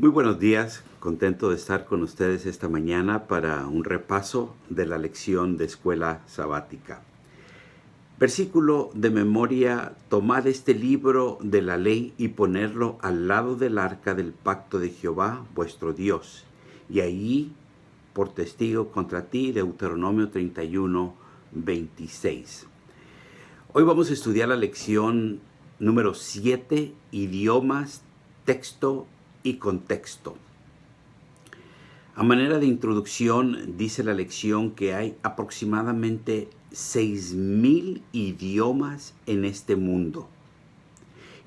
Muy buenos días, contento de estar con ustedes esta mañana para un repaso de la lección de escuela sabática. Versículo de memoria: tomad este libro de la ley y ponerlo al lado del arca del pacto de Jehová vuestro Dios, y allí por testigo contra ti. Deuteronomio 31, 26. Hoy vamos a estudiar la lección número 7, idiomas, texto y contexto. A manera de introducción, dice la lección que hay aproximadamente 6,000 idiomas en este mundo.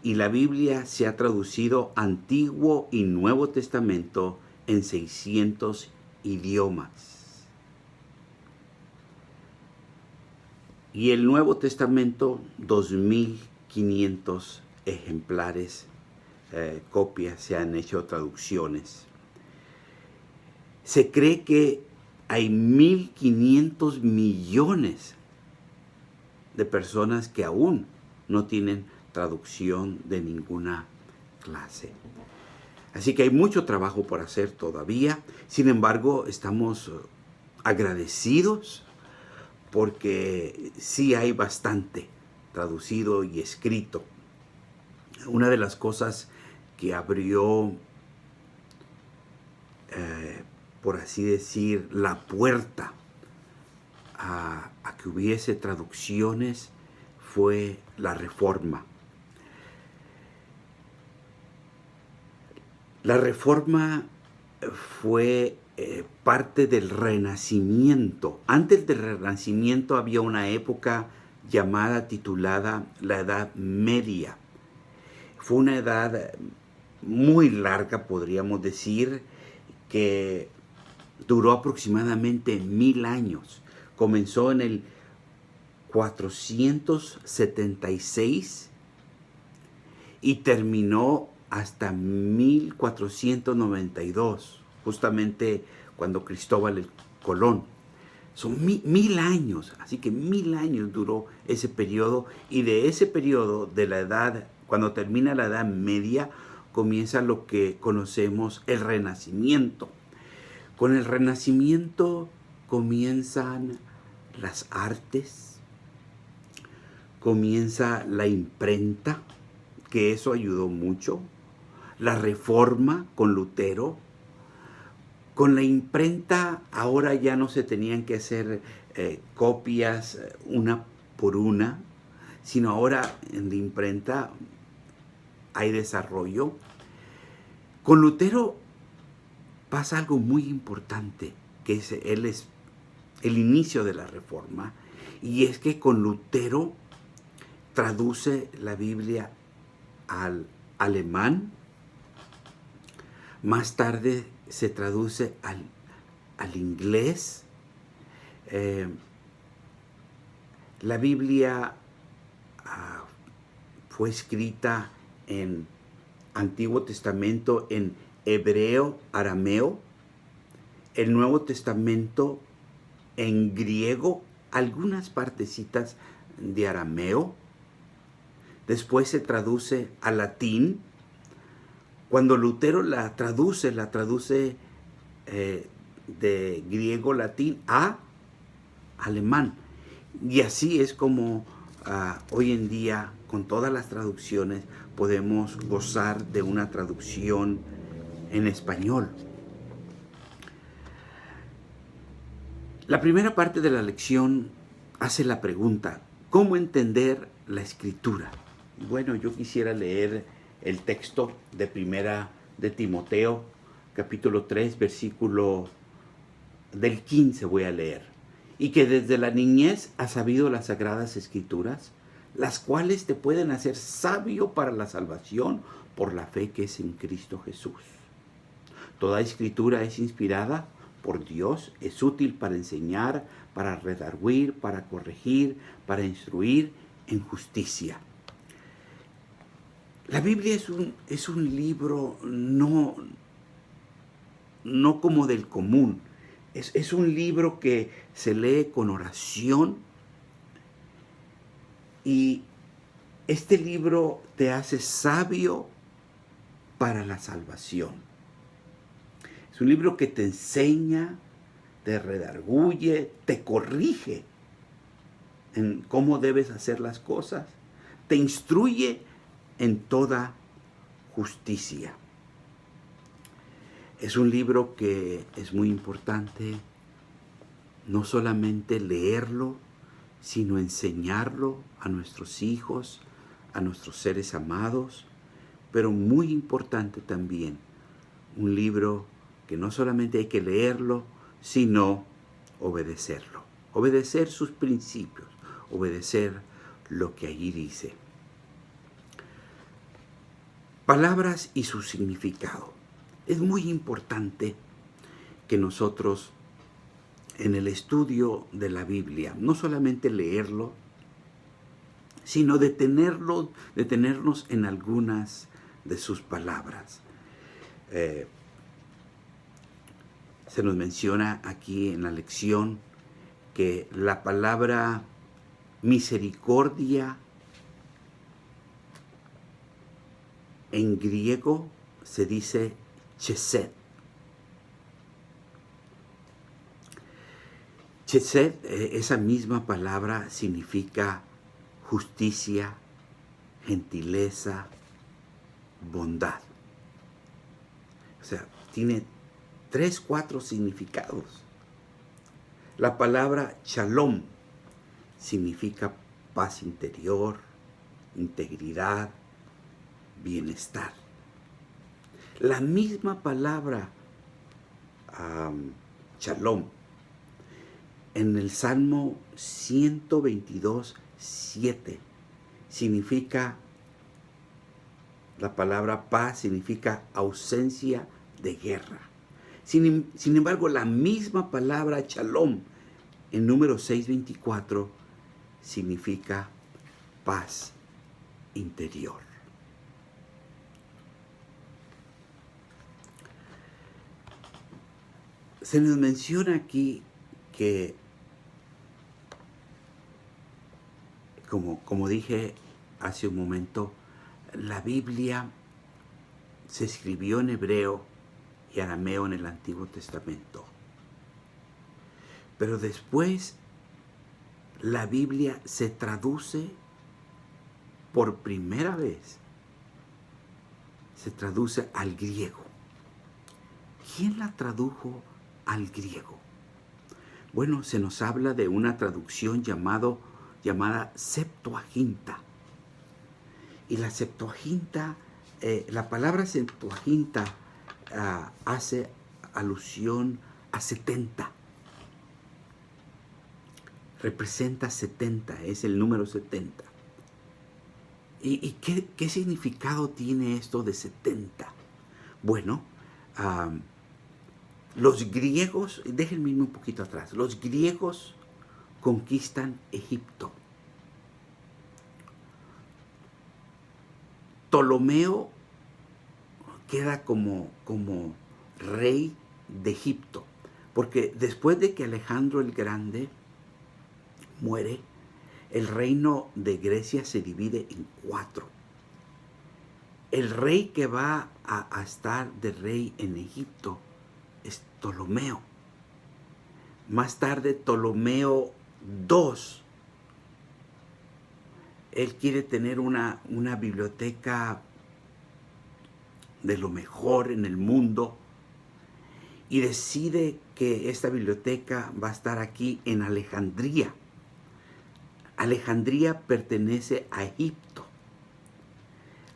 Y la Biblia se ha traducido Antiguo y Nuevo Testamento en 600 idiomas. Y el Nuevo Testamento, 2,500 ejemplares, copias, se han hecho traducciones. Se cree que hay 1,500 millones de personas que aún no tienen traducción de ninguna clase. Así que hay mucho trabajo por hacer todavía. Sin embargo, estamos agradecidos porque sí hay bastante traducido y escrito. Una de las cosas que abrió por así decir, la puerta a que hubiese traducciones fue la Reforma. La Reforma fue parte del Renacimiento. Antes del Renacimiento había una época titulada la Edad Media. Fue una edad muy larga, podríamos decir, que duró aproximadamente 1000 años. Comenzó en el 476 y terminó hasta 1492, justamente cuando Cristóbal Colón. Son 1000 años, así que 1000 años duró ese periodo, y de ese periodo de la edad, cuando termina la Edad Media, comienza lo que conocemos el Renacimiento. Con el Renacimiento comienzan las artes, comienza la imprenta, que eso ayudó mucho, la Reforma con Lutero. Con la imprenta ahora ya no se tenían que hacer copias una por una, sino ahora en la imprenta hay desarrollo. Con Lutero pasa algo muy importante, que él es el inicio de la Reforma, y es que con Lutero traduce la Biblia al alemán, más tarde se traduce al inglés. La Biblia fue escrita en Antiguo Testamento en hebreo, arameo, el Nuevo Testamento en griego, algunas partecitas de arameo. Después se traduce al latín. Cuando Lutero la traduce de griego latín a alemán. Y así es como hoy en día, con todas las traducciones, podemos gozar de una traducción en español. La primera parte de la lección hace la pregunta: ¿cómo entender la Escritura? Bueno, yo quisiera leer el texto de Primera de Timoteo, capítulo 3, versículo del 15 voy a leer. Y que desde la niñez has sabido las sagradas Escrituras, las cuales te pueden hacer sabio para la salvación por la fe que es en Cristo Jesús. Toda Escritura es inspirada por Dios, es útil para enseñar, para redarguir, para corregir, para instruir en justicia. La Biblia es un libro no como del común. Es un libro que se lee con oración, y este libro te hace sabio para la salvación. Es un libro que te enseña, te redarguye, te corrige en cómo debes hacer las cosas, te instruye en toda justicia. Es un libro que es muy importante no solamente leerlo, sino enseñarlo a nuestros hijos, a nuestros seres amados, pero muy importante también, un libro que no solamente hay que leerlo, sino obedecerlo, obedecer sus principios, obedecer lo que allí dice. Palabras y su significado. Es muy importante que nosotros en el estudio de la Biblia, no solamente leerlo, sino detenernos en algunas de sus palabras. Se nos menciona aquí en la lección que la palabra misericordia en griego se dice chesed. Chesed, esa misma palabra significa justicia, gentileza, bondad. O sea, tiene 3, 4 significados. La palabra shalom significa paz interior, integridad, bienestar. La misma palabra shalom en el Salmo 122, 7 significa, la palabra paz significa ausencia de guerra. Sin embargo, la misma palabra shalom en número 624 significa paz interior. Se nos menciona aquí que, como dije hace un momento, la Biblia se escribió en hebreo y arameo en el Antiguo Testamento. Pero después la Biblia se traduce por primera vez. Se traduce al griego. ¿Quién la tradujo al griego? Bueno, se nos habla de una traducción llamada Septuaginta. Y la Septuaginta, la palabra Septuaginta hace alusión a 70. Representa 70, es el número 70. ¿Y qué significado tiene esto de 70? Bueno, los griegos, déjenme irme un poquito atrás, los griegos conquistan Egipto. Ptolomeo queda como rey de Egipto, porque después de que Alejandro el Grande muere, el reino de Grecia se divide en 4. El rey que va a estar de rey en Egipto es Ptolomeo. Más tarde, Ptolomeo II, él quiere tener una biblioteca de lo mejor en el mundo y decide que esta biblioteca va a estar aquí en Alejandría. Alejandría pertenece a Egipto.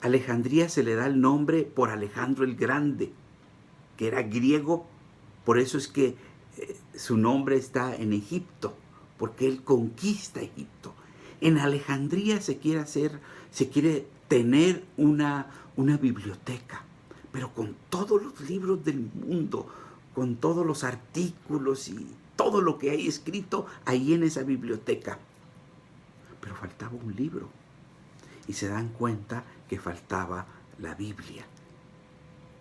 Alejandría se le da el nombre por Alejandro el Grande, que era griego, por eso es que su nombre está en Egipto, porque él conquista Egipto. En Alejandría se quiere tener una biblioteca, pero con todos los libros del mundo, con todos los artículos y todo lo que hay escrito ahí en esa biblioteca. Pero faltaba un libro y se dan cuenta que faltaba la Biblia.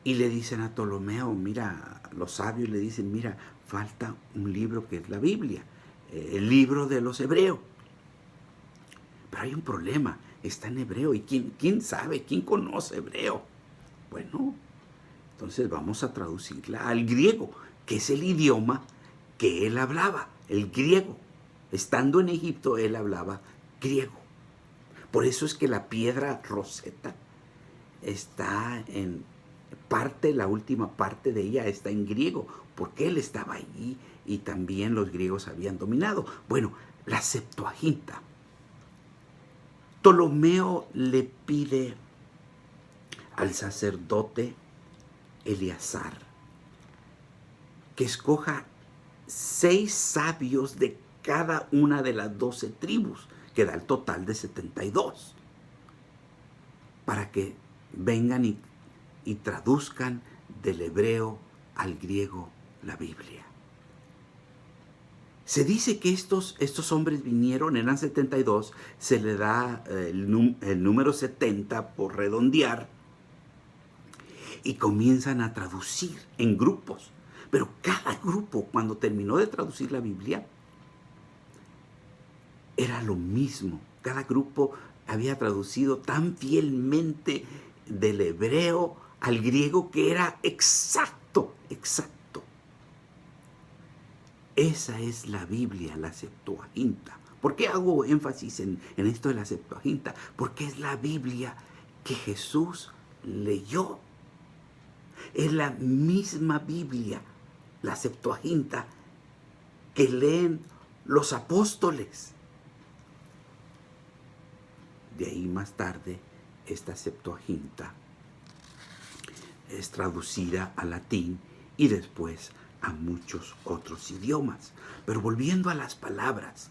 Y le dicen a Ptolomeo, mira, los sabios le dicen, mira, falta un libro que es la Biblia, el libro de los hebreos. Pero hay un problema, está en hebreo. ¿Y quién sabe? ¿Quién conoce hebreo? Bueno, Entonces vamos a traducirla al griego, que es el idioma que él hablaba, el griego. Estando en Egipto, él hablaba griego. Por eso es que la piedra Rosetta está en parte, la última parte de ella está en griego, porque él estaba allí y también los griegos habían dominado. Bueno, la Septuaginta. Ptolomeo le pide al sacerdote Eleazar que escoja 6 sabios de cada una de las 12 tribus, que da el total de 72, para que vengan y traduzcan del hebreo al griego la Biblia. Se dice que estos hombres vinieron, eran 72, se le da el número 70 por redondear, y comienzan a traducir en grupos. Pero cada grupo, cuando terminó de traducir la Biblia, era lo mismo. Cada grupo había traducido tan fielmente del hebreo al griego que era exacto, exacto. Esa es la Biblia, la Septuaginta. ¿Por qué hago énfasis en esto de la Septuaginta? Porque es la Biblia que Jesús leyó. Es la misma Biblia, la Septuaginta, que leen los apóstoles. De ahí más tarde, esta Septuaginta es traducida al latín y después a muchos otros idiomas. Pero volviendo a las palabras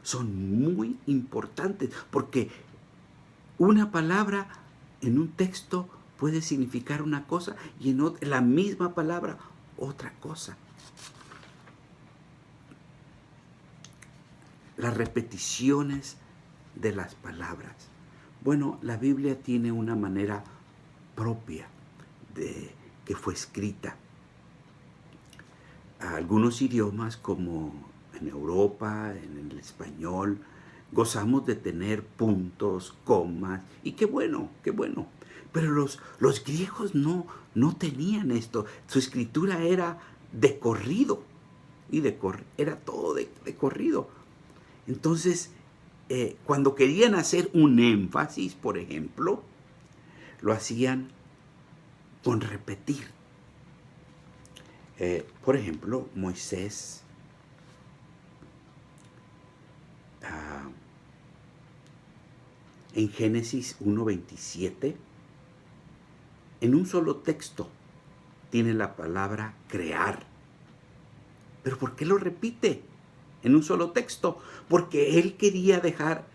son muy importantes, porque una palabra en un texto puede significar una cosa y en la misma palabra otra cosa. Las repeticiones de las palabras. Bueno, la Biblia tiene una manera propia de que fue escrita. Algunos idiomas, como en Europa, en el español, gozamos de tener puntos, comas, y qué bueno, qué bueno. Pero los griegos no tenían esto. Su escritura era de corrido, y era todo de corrido. Entonces, cuando querían hacer un énfasis, por ejemplo, lo hacían con repetir. Por ejemplo, Moisés en Génesis 1:27, en un solo texto tiene la palabra crear. ¿Pero por qué lo repite en un solo texto? Porque él quería dejar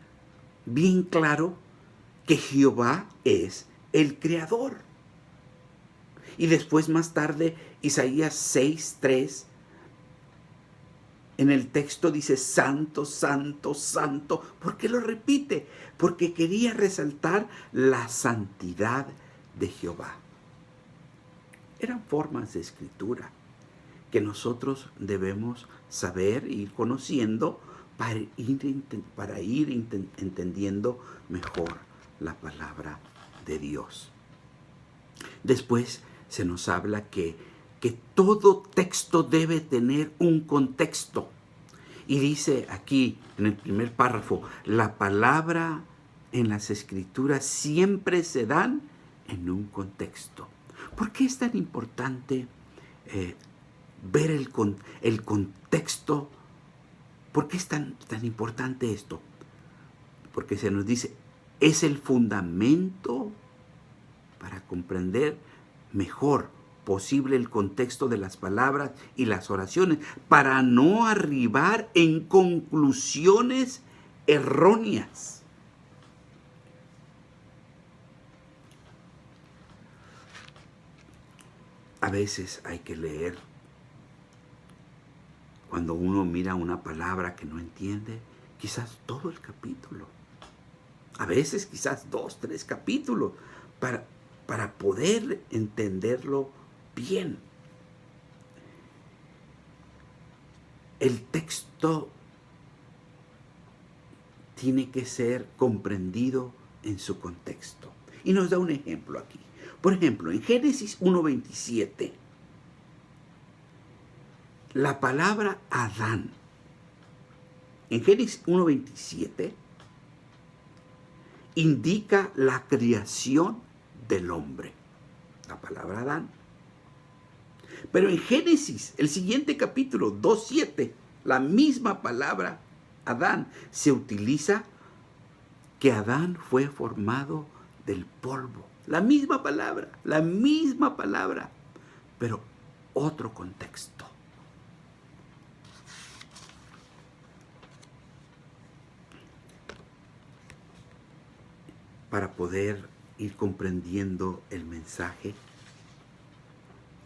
bien claro que Jehová es el creador. Y después, más tarde, Isaías 6:3, en el texto dice santo, santo, santo. ¿Por qué lo repite? Porque quería resaltar la santidad de Jehová. Eran formas de escritura que nosotros debemos saber y ir conociendo para ir entendiendo mejor la palabra de Dios. Después se nos habla que todo texto debe tener un contexto. Y dice aquí en el primer párrafo, la palabra en las escrituras siempre se dan en un contexto. ¿Por qué es tan importante ver el contexto? ¿Por qué es tan importante esto? Porque se nos dice, es el fundamento para comprender mejor posible el contexto de las palabras y las oraciones, para no arribar en conclusiones erróneas. A veces hay que leer. Cuando uno mira una palabra que no entiende, quizás todo el capítulo. A veces quizás 2, 3 capítulos para poder entenderlo bien. El texto tiene que ser comprendido en su contexto. Y nos da un ejemplo aquí. Por ejemplo, en Génesis 1:27, la palabra Adán, en Génesis 1:27, indica la creación del hombre, la palabra Adán. Pero en Génesis, el siguiente capítulo, 2:7, la misma palabra Adán se utiliza que Adán fue formado del polvo. La misma palabra, pero otro contexto. Para poder ir comprendiendo el mensaje,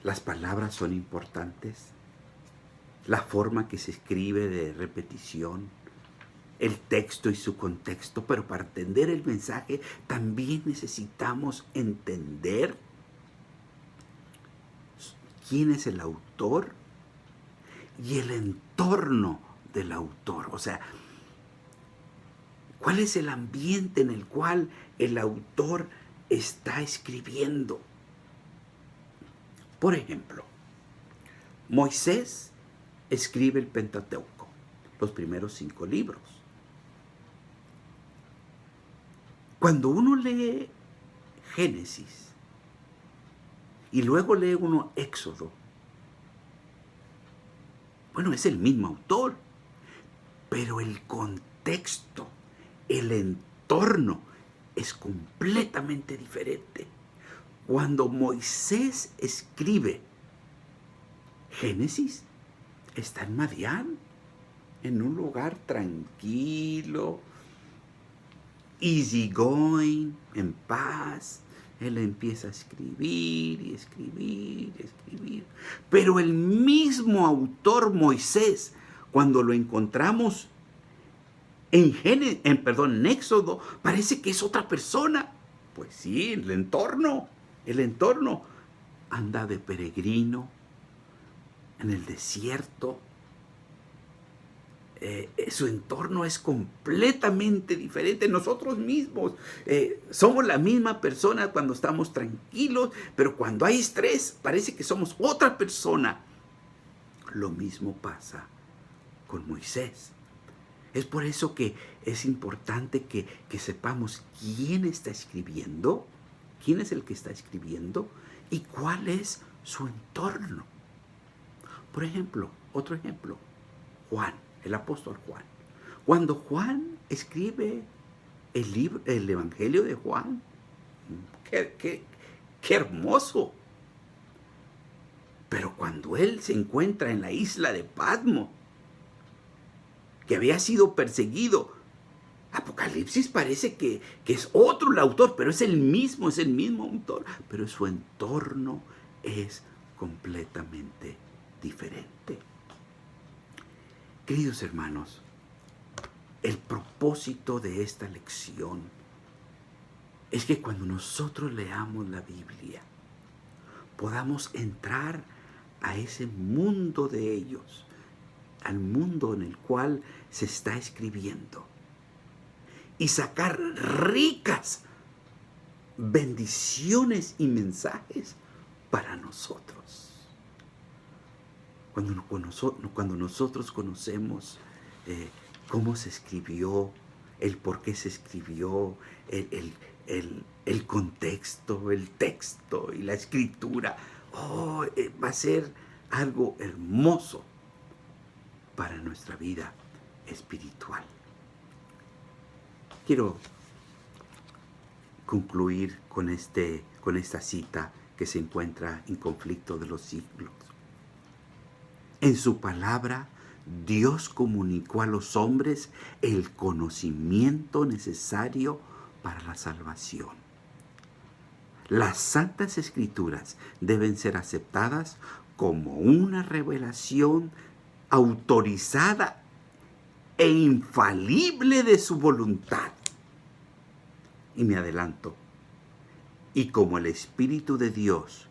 las palabras son importantes, la forma que se escribe de repetición, el texto y su contexto, pero para entender el mensaje también necesitamos entender quién es el autor y el entorno del autor. O sea, cuál es el ambiente en el cual el autor está escribiendo. Por ejemplo, Moisés escribe el Pentateuco, los primeros 5 libros. Cuando uno lee Génesis y luego lee uno Éxodo, bueno, es el mismo autor, pero el contexto, el entorno es completamente diferente. Cuando Moisés escribe Génesis, está en Madián, en un lugar tranquilo, easy going, en paz. Él empieza a escribir y escribir y escribir. Pero el mismo autor Moisés, cuando lo encontramos en Éxodo, parece que es otra persona. Pues sí, el entorno anda de peregrino en el desierto. Su entorno es completamente diferente. Nosotros mismos somos la misma persona cuando estamos tranquilos, pero cuando hay estrés parece que somos otra persona. Lo mismo pasa con Moisés. Es por eso que es importante que sepamos quién está escribiendo, quién es el que está escribiendo y cuál es su entorno. Por ejemplo, otro ejemplo, Juan, el apóstol Juan. Cuando Juan escribe el Evangelio de Juan, qué hermoso. Pero cuando él se encuentra en la isla de Patmos, que había sido perseguido, Apocalipsis parece que es otro el autor, pero es el mismo autor, pero su entorno es completamente diferente. Queridos hermanos, el propósito de esta lección es que cuando nosotros leamos la Biblia, podamos entrar a ese mundo de ellos, al mundo en el cual se está escribiendo, y sacar ricas bendiciones y mensajes para nosotros. Cuando nosotros conocemos cómo se escribió, el por qué se escribió, el contexto, el texto y la escritura, va a ser algo hermoso para nuestra vida espiritual. Quiero concluir con esta cita que se encuentra en Conflicto de los Siglos. En su palabra, Dios comunicó a los hombres el conocimiento necesario para la salvación. Las Santas Escrituras deben ser aceptadas como una revelación autorizada e infalible de su voluntad. Y me adelanto. Y como el Espíritu de Dios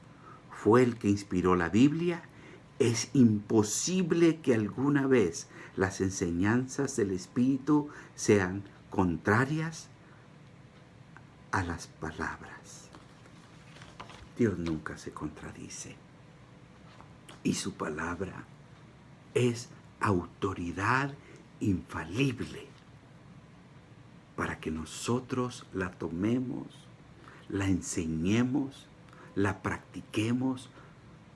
fue el que inspiró la Biblia, es imposible que alguna vez las enseñanzas del Espíritu sean contrarias a las palabras. Dios nunca se contradice. Y su palabra es autoridad infalible para que nosotros la tomemos, la enseñemos, la practiquemos,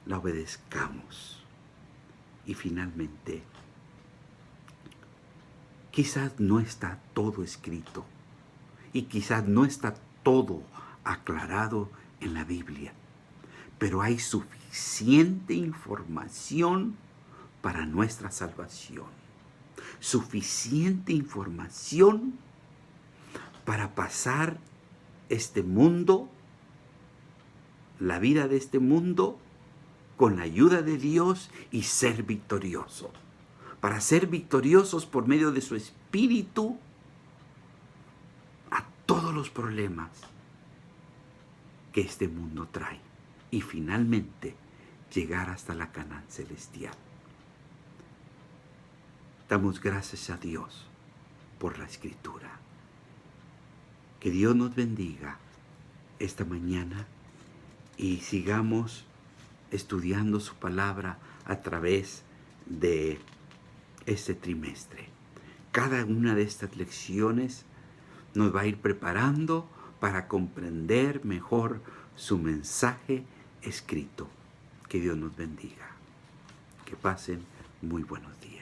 la obedezcamos. Y finalmente, quizás no está todo escrito y quizás no está todo aclarado en la Biblia, pero hay suficiente información para nuestra salvación, suficiente información para pasar este mundo, la vida de este mundo, con la ayuda de Dios y ser victorioso. Para ser victoriosos por medio de su Espíritu a todos los problemas que este mundo trae. Y finalmente llegar hasta la Canaán celestial. Damos gracias a Dios por la Escritura. Que Dios nos bendiga esta mañana y sigamos estudiando su palabra a través de este trimestre. Cada una de estas lecciones nos va a ir preparando para comprender mejor su mensaje escrito. Que Dios nos bendiga. Que pasen muy buenos días.